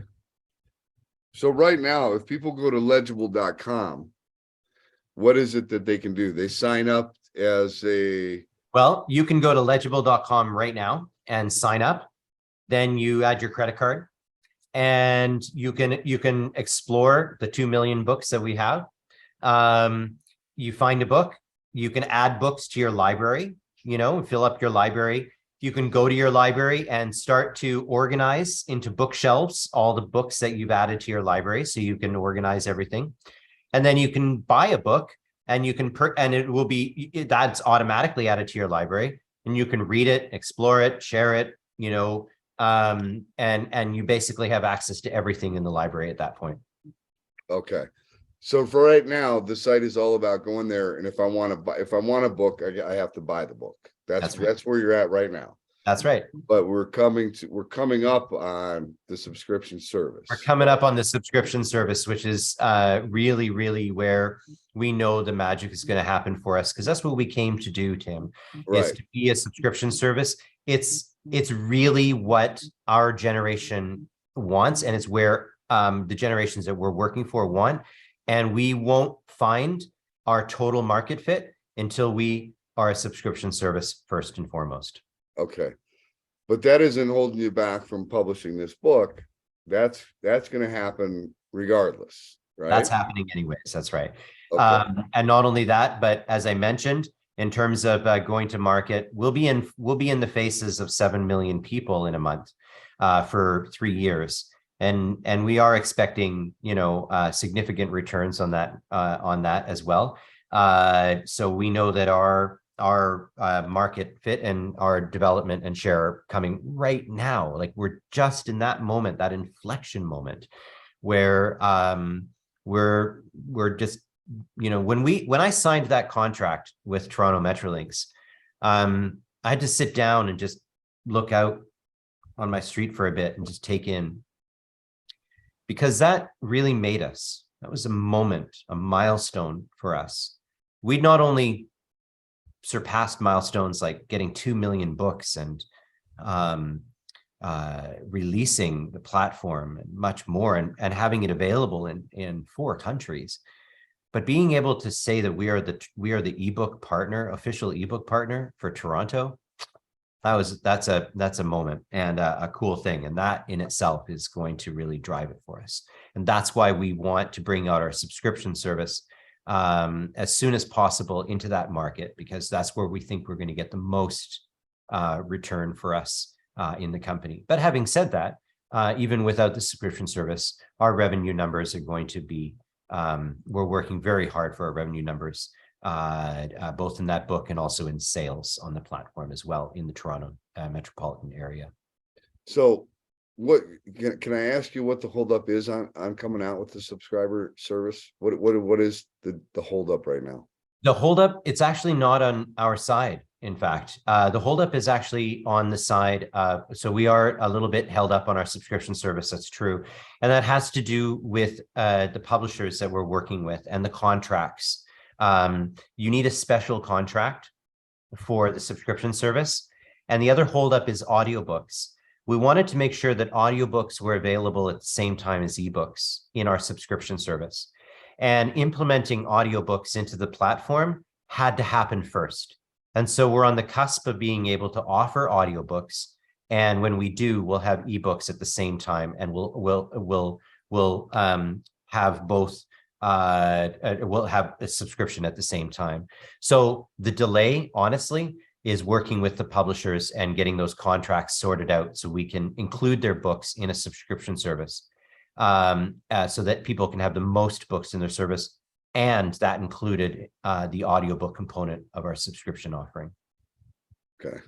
So right now, if people go to legible.com, what is it that they can do? They sign up as a... Well, you can go to legible.com right now and sign up. Then you add your credit card, and you can explore the 2 million books that we have. You find a book, you can add books to your library, fill up your library. You can go to your library and start to organize into bookshelves all the books that you've added to your library, so you can organize everything. And then you can buy a book, and you can and it will be that's automatically added to your library. and you can read it, explore it, share it, and you basically have access to everything in the library at that point. Okay. So for right now, the site is all about going there, and if I want a book, I have to buy the book. That's right. where you're at right now. That's right. But we're coming up on the subscription service. We're coming up on the subscription service, which is really, really where we know the magic is going to happen for us, because that's what we came to do, Tim, is to be a subscription service. It's really what our generation wants, and it's where the generations that we're working for want. And we won't find our total market fit until we are a subscription service first and foremost. Okay. But that isn't holding you back from publishing this book. That's going to happen regardless, right? That's happening anyways. That's right. Okay. And not only that, but as I mentioned, in terms of going to market, we'll be in the faces of 7 million people in a month for 3 years. And we are expecting, significant returns on that as well. So we know that our market fit and our development and share are coming right now. Like, we're just in that moment, that inflection moment, where we're just, when I signed that contract with Toronto Metrolinx, I had to sit down and just look out on my street for a bit and just take in, because that really made us. That was a moment, a milestone for us. We'd not only surpassed milestones like getting 2 million books and releasing the platform and much more, and having it available in 4 countries, but being able to say that we are the ebook partner, official ebook partner for Toronto. That's a moment and a cool thing, and that in itself is going to really drive it for us. And that's why we want to bring out our subscription service as soon as possible into that market, because that's where we think we're going to get the most return for us in the company. But having said that, even without the subscription service, our revenue numbers are going to be, we're working very hard for our revenue numbers, both in that book and also in sales on the platform as well in the Toronto metropolitan area. So what can I ask you what the holdup is on coming out with the subscriber service? What is the holdup right now? The holdup, it's actually not on our side. In fact, the holdup is actually on the side. So we are a little bit held up on our subscription service. That's true. And that has to do with the publishers that we're working with and the contracts. You need a special contract for the subscription service. And the other holdup is audiobooks. We wanted to make sure that audiobooks were available at the same time as ebooks in our subscription service. And implementing audiobooks into the platform had to happen first. And so we're on the cusp of being able to offer audiobooks. And when we do, we'll have ebooks at the same time, and we'll have both. We'll have a subscription at the same time. So the delay, honestly, is working with the publishers and getting those contracts sorted out so we can include their books in a subscription service, so that people can have the most books in their service. And that included the audiobook component of our subscription offering. Okay.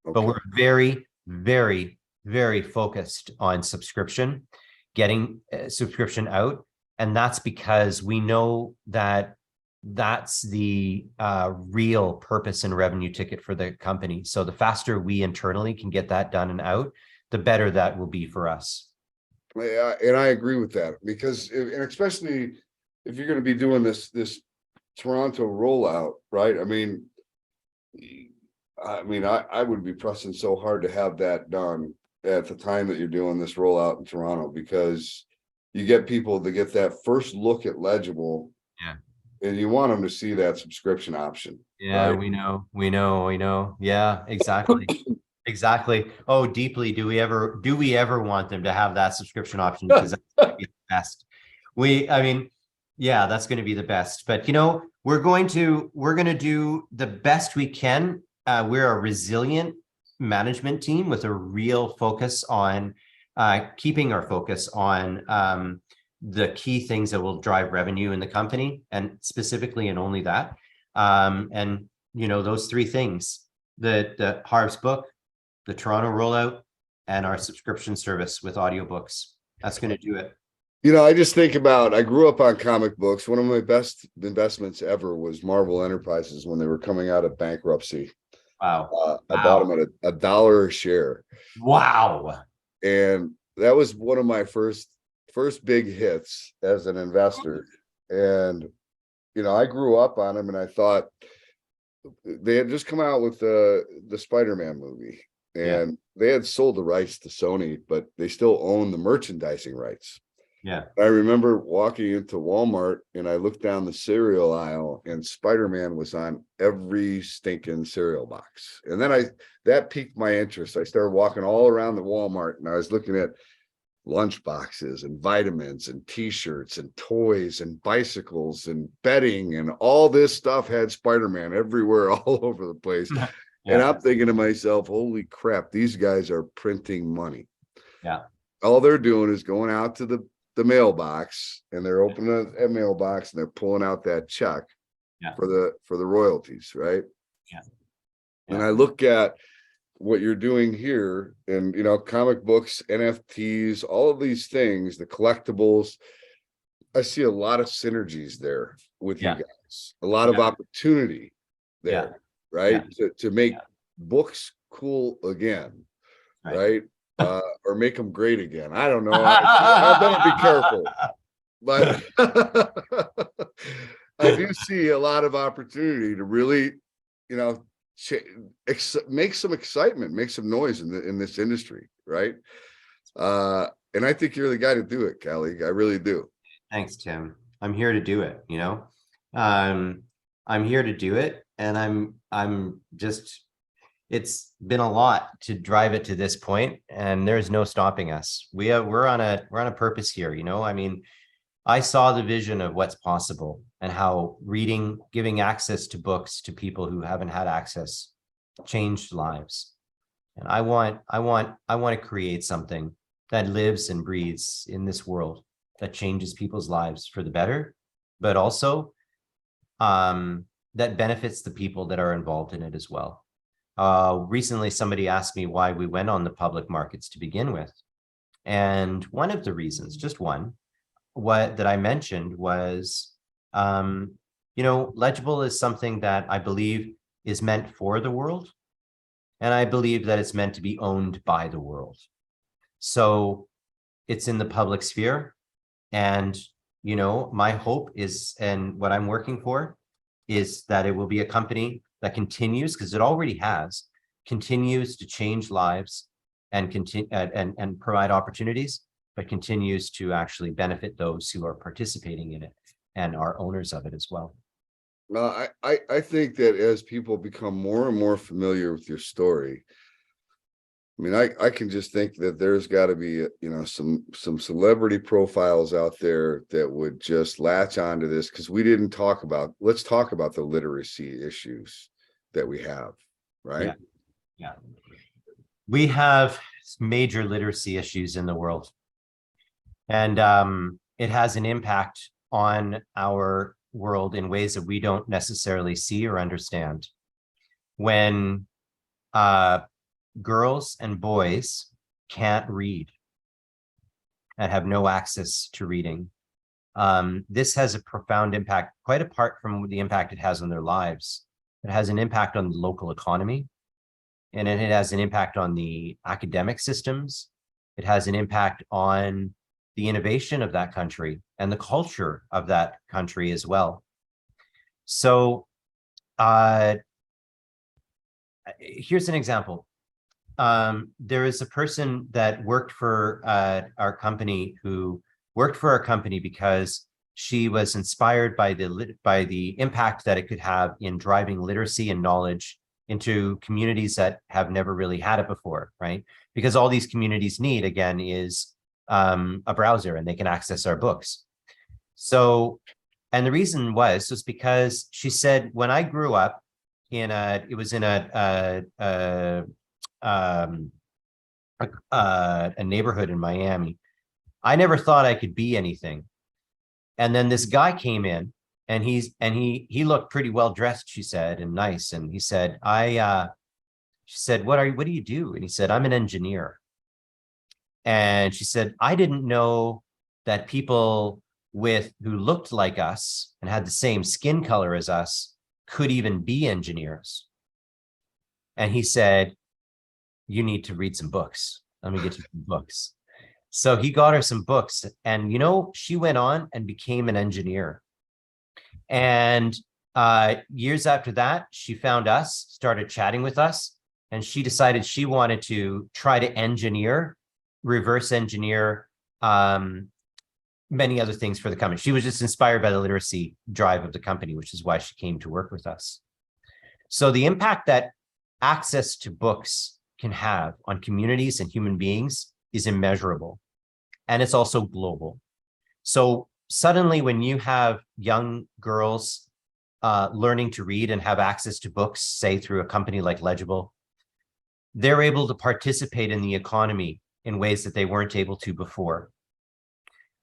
But we're very, very, very focused on subscription, getting subscription out. And that's because we know that that's the real purpose and revenue ticket for the company. So the faster we internally can get that done and out, the better that will be for us. And I agree with that, because, and especially if you're going to be doing this Toronto rollout, right? I mean, I would be pressing so hard to have that done at the time that you're doing this rollout in Toronto, because you get people to get that first look at Legible, and you want them to see that subscription option. Yeah, right? we know. Yeah, exactly. Exactly. Oh, deeply. Do we ever want them to have that subscription option? Because that's going to be the best. Yeah, that's going to be the best. But we're going to do the best we can. We're a resilient management team with a real focus on keeping our focus on the key things that will drive revenue in the company, and specifically and only that. And those 3 things: the Harv's book, the Toronto rollout, and our subscription service with audiobooks. That's going to do it. I just think about, I grew up on comic books. One of my best investments ever was Marvel Enterprises when they were coming out of bankruptcy. Wow. I bought them at $1 a share. Wow. And that was one of my first big hits as an investor. And, I grew up on them, and I thought they had just come out with the Spider-Man movie, and they had sold the rights to Sony, but they still own the merchandising rights. Yeah. I remember walking into Walmart, and I looked down the cereal aisle, and Spider-Man was on every stinking cereal box. And then that piqued my interest. I started walking all around the Walmart, and I was looking at lunch boxes and vitamins and t-shirts and toys and bicycles and bedding, and all this stuff had Spider-Man everywhere, all over the place. Yeah. And I'm thinking to myself, holy crap, these guys are printing money. Yeah. All they're doing is going out to the mailbox, and they're opening a mailbox, and they're pulling out that check for the royalties, right? Yeah. And I look at what you're doing here, and comic books, NFTs, all of these things, the collectibles, I see a lot of synergies there with you guys, a lot of opportunity there, right? To make books cool again, right? Or make them great again. I don't know. I better be careful, but I do see a lot of opportunity to really, make some excitement, make some noise in this industry, right? And I think you're the guy to do it, Kaleeg. I really do. Thanks, Tim. I'm here to do it. I'm here to do it, and I'm just. It's been a lot to drive it to this point, and there's no stopping us. We're on a purpose here. I saw the vision of what's possible and how reading, giving access to books to people who haven't had access, changed lives. And I want to create something that lives and breathes in this world, that changes people's lives for the better, but also that benefits the people that are involved in it as well. Recently, somebody asked me why we went on the public markets to begin with. And one of the reasons, just one, that I mentioned was, Legible is something that I believe is meant for the world. And I believe that it's meant to be owned by the world. So it's in the public sphere. And, my hope is, and what I'm working for, is that it will be a company that continues, because it already continues to change lives and continue and provide opportunities, but continues to actually benefit those who are participating in it and are owners of it as well. I think that as people become more and more familiar with your story, I can just think that there's got to be, some celebrity profiles out there that would just latch onto this, because let's talk about the literacy issues that we have, right? Yeah. We have major literacy issues in the world, and it has an impact on our world in ways that we don't necessarily see or understand. When girls and boys can't read and have no access to reading, this has a profound impact, quite apart from the impact it has on their lives. It has an impact on the local economy, and it has an impact on the academic systems. It has an impact on the innovation of that country and the culture of that country as well. So here's an example. There is a person that worked for our company because she was inspired by the impact that it could have in driving literacy and knowledge into communities that have never really had it before, right? Because all these communities need, again, is a browser, and they can access our books. So, and the reason was because she said, when I grew up in a neighborhood in Miami, I never thought I could be anything. And then this guy came in, and he looked pretty well dressed, she said, and nice. And he said, I She said, what do you do? And he said, I'm an engineer. And she said, I didn't know that people who looked like us and had the same skin color as us could even be engineers. And he said, you need to read some books. Let me get you some books. So he got her some books, and she went on and became an engineer. And years after that, she found us, started chatting with us, and she decided she wanted to try to reverse engineer many other things for the company. She was just inspired by the literacy drive of the company, which is why she came to work with us. So the impact that access to books can have on communities and human beings is immeasurable. And it's also global. So suddenly when you have young girls learning to read and have access to books, say through a company like Legible, they're able to participate in the economy in ways that they weren't able to before.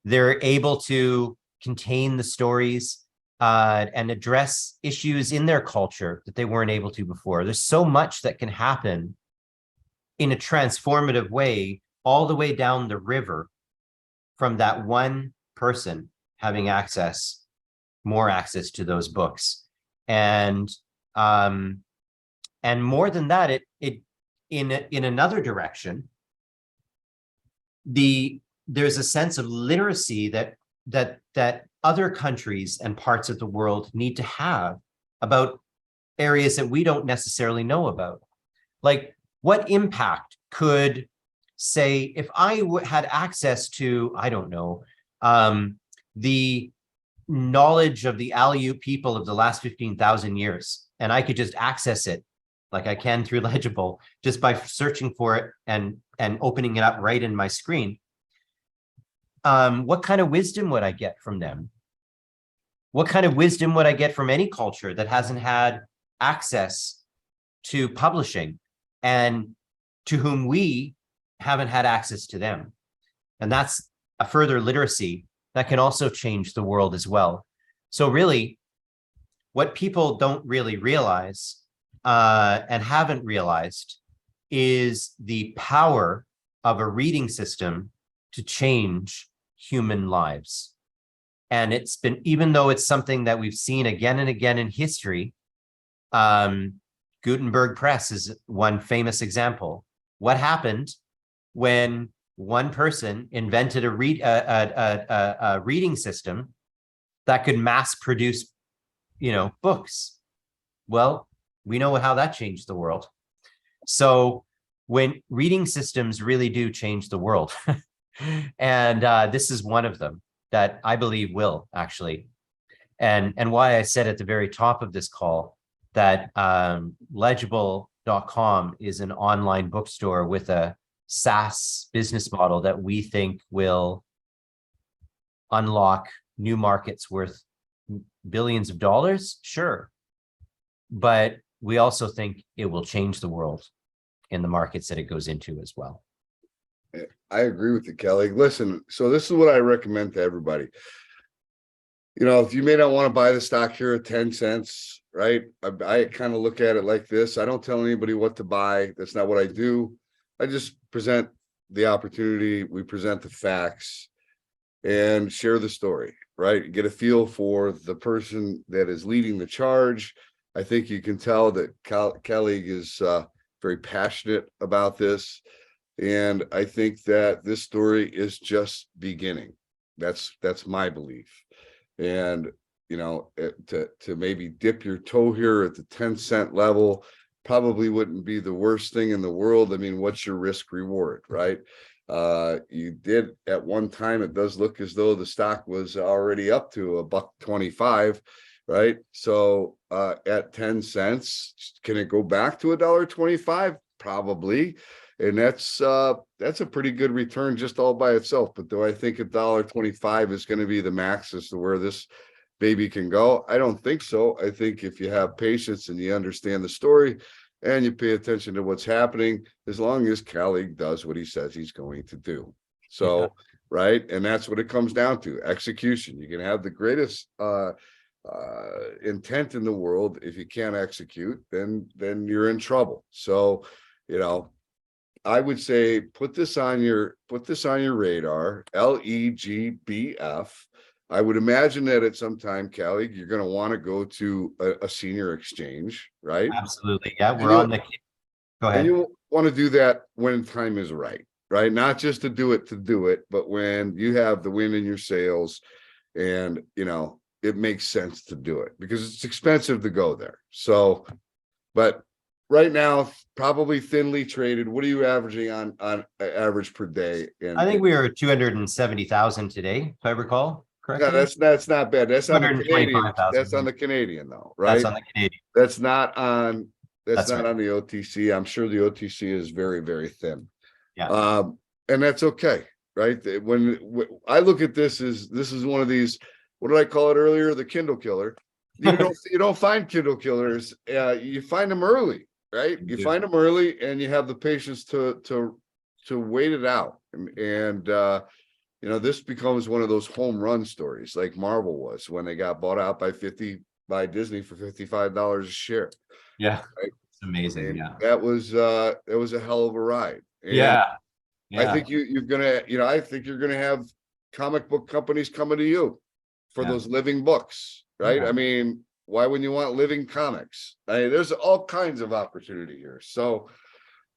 They're able to contain the stories and address issues in their culture that they weren't able to before. There's so much that can happen in a transformative way, all the way down the river from that one person having more access to those books. And more than that, in another direction, there's a sense of literacy that other countries and parts of the world need to have about areas that we don't necessarily know about. Like, what impact could, say, if I had access to, I don't know, the knowledge of the Aleut people of the last 15,000 years, and I could just access it like I can through Legible, just by searching for it and opening it up right in my screen. What kind of wisdom would I get from them? What kind of wisdom would I get from any culture that hasn't had access to publishing and to whom we haven't had access to them? And that's a further literacy that can also change the world as well. So really, what people don't really realize and haven't realized is the power of a reading system to change human lives. And it's been, even though it's something that we've seen again and again in history, Gutenberg Press is one famous example. What happened when one person invented a reading system that could mass produce, books? Well, we know how that changed the world. So when reading systems really do change the world, and this is one of them that I believe will actually, and why I said at the very top of this call that legible.com is an online bookstore with a SaaS business model that we think will unlock new markets worth billions of dollars, sure. But we also think it will change the world in the markets that it goes into as well. I agree with you, Kalleg. Listen, so this is what I recommend to everybody. If you may not want to buy the stock here at 10 cents, right? I kind of look at it like this. I don't tell anybody what to buy. That's not what I do. I just present the opportunity. We present the facts and share the story, right? Get a feel for the person that is leading the charge. I think you can tell that Kalleg is very passionate about this. And I think that this story is just beginning. That's my belief. And, to maybe dip your toe here at the 10-cent level probably wouldn't be the worst thing in the world. I mean, what's your risk reward, right? You did at one time, it does look as though the stock was already up to $1.25, right? So at 10 cents, can it go back to $1.25? Probably. And that's a pretty good return just all by itself. But do I think $1.25 is going to be the max as to where this baby can go? I don't think so. I think if you have patience and you understand the story and you pay attention to what's happening, as long as Kalleg does what he says he's going to do. So, right. And that's what it comes down to: execution. You can have the greatest intent in the world, if you can't execute, then you're in trouble. So, you know, I would say put this on your radar. LEGBF. I would imagine that at some time, Kaleeg, you're going to want to go to a senior exchange, right? Absolutely. Yeah, And we're on the. Go and ahead. you want to do that when time is right, right? Not just to do it, but when you have the wind in your sails and, you know, it makes sense to do it because it's expensive to go there. So, but right now, probably thinly traded. What are you averaging on average per day? And I think we are 270,000 today, if I recall yeah, correctly. that's not bad. That's on the Canadian. 225,000. That's on the Canadian though, That's right? on the Canadian. That's not on That's right. the OTC. I'm sure the OTC is very, very thin. Yeah. And that's okay, right? When I look at this is one of these, what did I call it earlier? The Kindle killer. You don't find Kindle killers. You find them early, right? You find them early, and you have the patience to wait it out. And you know, this becomes one of those home run stories, like Marvel was when they got bought out by Disney for $55 a share. Yeah. Right? It's amazing. And Yeah. that was a hell of a ride. And Yeah. I think you're gonna, you know, I think you're gonna have comic book companies coming to you for those living books, right? Yeah. I mean, why wouldn't you want living comics? There's all kinds of opportunity here. So,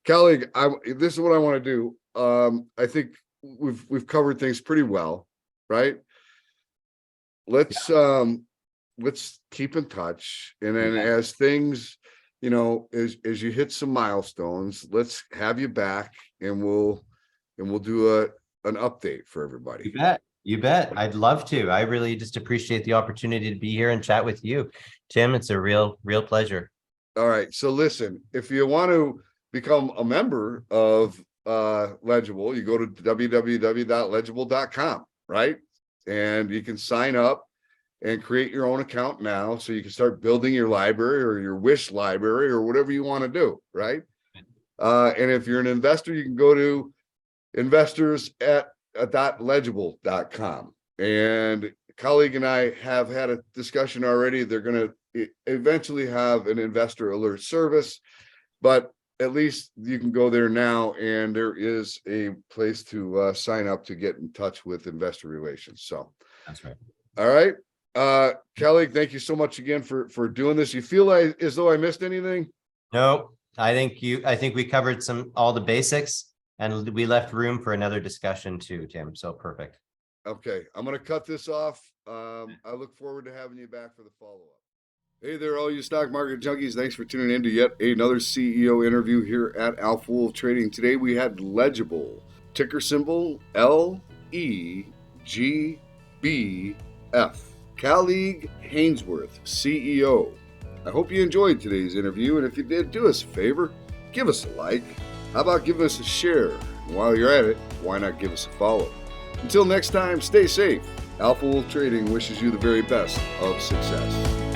Kaleeg, this is what I want to do. I think we've covered things pretty well, right? Let's keep in touch, and then as things, you know, as you hit some milestones, let's have you back, and we'll do an update for everybody. You bet. You bet. I'd love to. I really just appreciate the opportunity to be here and chat with you, Tim. It's a real pleasure. All right. So listen, if you want to become a member of Legible, you go to www.legible.com, right? And you can sign up and create your own account now, so you can start building your library or your wish library or whatever you want to do, right? And if you're an investor, you can go to investors@legible.com. And Kaleeg and I have had a discussion already. They're going to eventually have an investor alert service, but at least you can go there now, and there is a place to sign up to get in touch with investor relations. So that's right. All right. Kaleeg, thank you so much again for doing this. You feel like as though I missed anything? No, I think we covered all the basics, and we left room for another discussion too, Tim. So perfect. Okay, I'm going to cut this off. I look forward to having you back for the follow-up. Hey there, all you stock market junkies. Thanks for tuning in to yet another CEO interview here at Alpha Wolf Trading. Today we had Legible, ticker symbol LEGBF. Kaleeg Hainsworth, CEO. I hope you enjoyed today's interview, and if you did, do us a favor, give us a like. How about giving us a share? And while you're at it, why not give us a follow? Until next time, stay safe. Alpha Wolf Trading wishes you the very best of success.